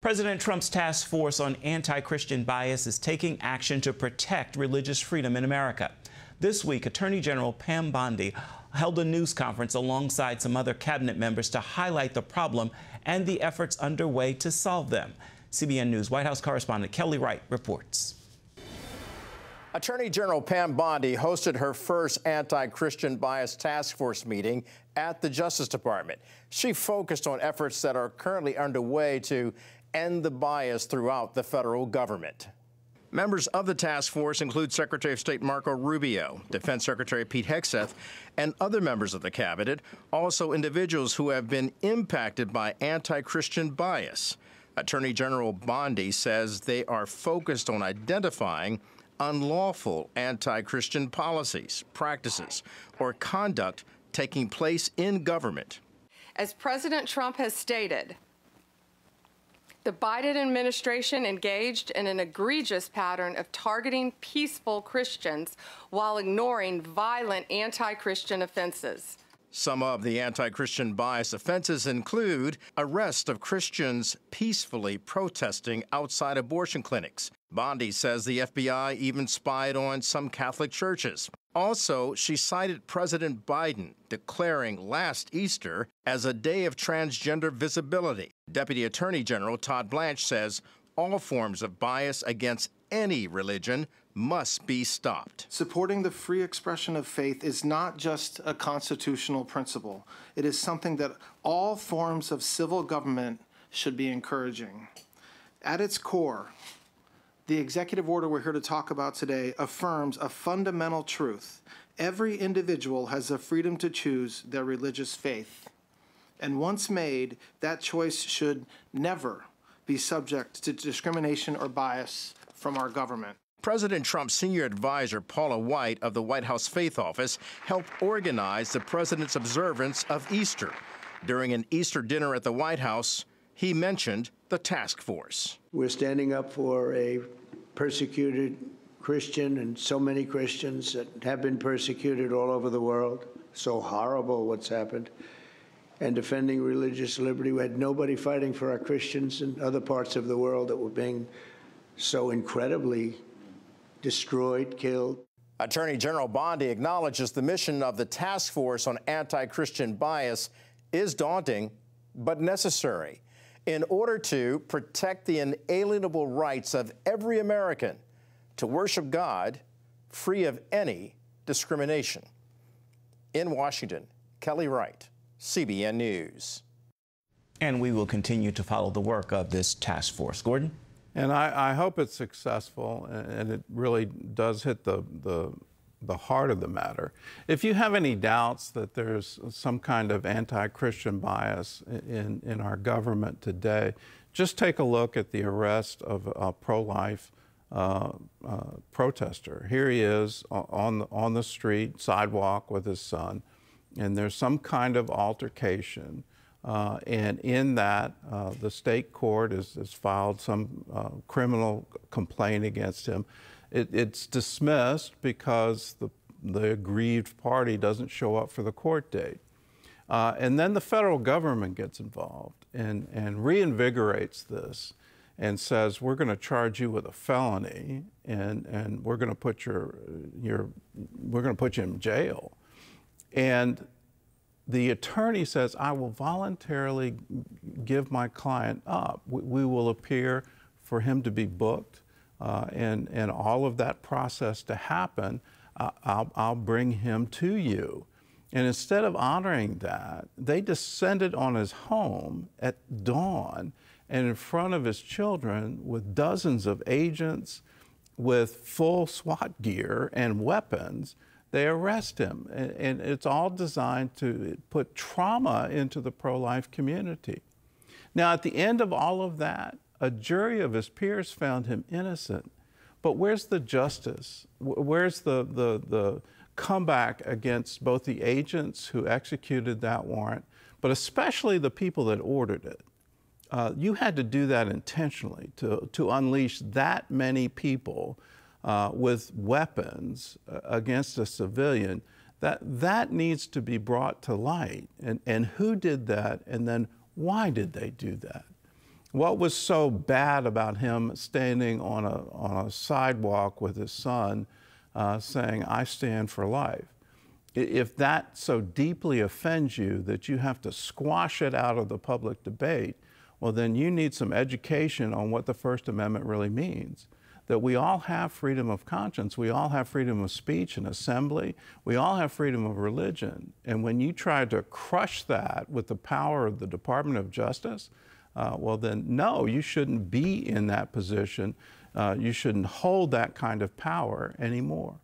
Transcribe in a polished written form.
President Trump's task force on anti-Christian bias is taking action to protect religious freedom in America. This week, Attorney General Pam Bondi held a news conference alongside some other cabinet members to highlight the problem and the efforts underway to solve them. CBN News White House correspondent Kelly Wright reports. Attorney General Pam Bondi hosted her first anti-Christian bias task force meeting at the Justice Department. She focused on efforts that are currently underway to end the bias throughout the federal government. Members of the task force include Secretary of State Marco Rubio, Defense Secretary Pete Hegseth, and other members of the cabinet, also individuals who have been impacted by anti-Christian bias. Attorney General Bondi says they are focused on identifying unlawful anti-Christian policies, practices, or conduct taking place in government. As President Trump has stated, the Biden administration engaged in an egregious pattern of targeting peaceful Christians while ignoring violent anti-Christian offenses. Some of the anti-Christian bias offenses include arrest of Christians peacefully protesting outside abortion clinics. Bondi says the FBI even spied on some Catholic churches. Also, she cited President Biden declaring last Easter as a day of transgender visibility. Deputy Attorney General Todd Blanche says all forms of bias against any religion must be stopped. Supporting the free expression of faith is not just a constitutional principle. It is something that all forms of civil government should be encouraging. At its core, the executive order we're here to talk about today affirms a fundamental truth. Every individual has the freedom to choose their religious faith. And once made, that choice should never be subject to discrimination or bias from our government. President Trump's senior advisor, Paula White of the White House Faith Office, helped organize the president's observance of Easter. During an Easter dinner at the White House, he mentioned the task force. We're standing up for a persecuted Christian and so many Christians that have been persecuted all over the world. So horrible what's happened. And defending religious liberty. We had nobody fighting for our Christians in other parts of the world that were being so incredibly destroyed, killed. Attorney General Bondi acknowledges the mission of the task force on anti-Christian bias is daunting but necessary in order to protect the inalienable rights of every American to worship God free of any discrimination. In Washington, Kelly Wright, CBN News. And we will continue to follow the work of this task force. Gordon? And I hope it's successful, and it really does hit the heart of the matter. If you have any doubts that there's some kind of anti-Christian bias in our government today, just take a look at the arrest of a pro-life protester. Here he is on the street, sidewalk with his son, and there's some kind of altercation. And in that, the state court has filed some criminal complaint against him. It's dismissed because the aggrieved party doesn't show up for the court date. And then the federal government gets involved and reinvigorates this and says, we're going to charge you with a felony and we're going to put we're going to put you in jail. And the attorney says, I will voluntarily give my client up. We will appear for him to be booked and all of that process to happen. I'll bring him to you. And instead of honoring that, they descended on his home at dawn and in front of his children with dozens of agents with full SWAT gear and weapons. They arrest him, and it's all designed to put trauma into the pro-life community. Now, at the end of all of that, a jury of his peers found him innocent. But where's the justice? Where's the comeback against both the agents who executed that warrant, but especially the people that ordered it? You had to do that intentionally to unleash that many people with weapons against a civilian. That needs to be brought to light. And who did that? And then why did they do that? What was so bad about him standing on a sidewalk with his son saying, "I stand for life"? If that so deeply offends you that you have to squash it out of the public debate, well, then you need some education on what the First Amendment really means. That we all have freedom of conscience, we all have freedom of speech and assembly, we all have freedom of religion. And when you try to crush that with the power of the Department of Justice, well then, no, you shouldn't be in that position. You shouldn't hold that kind of power anymore.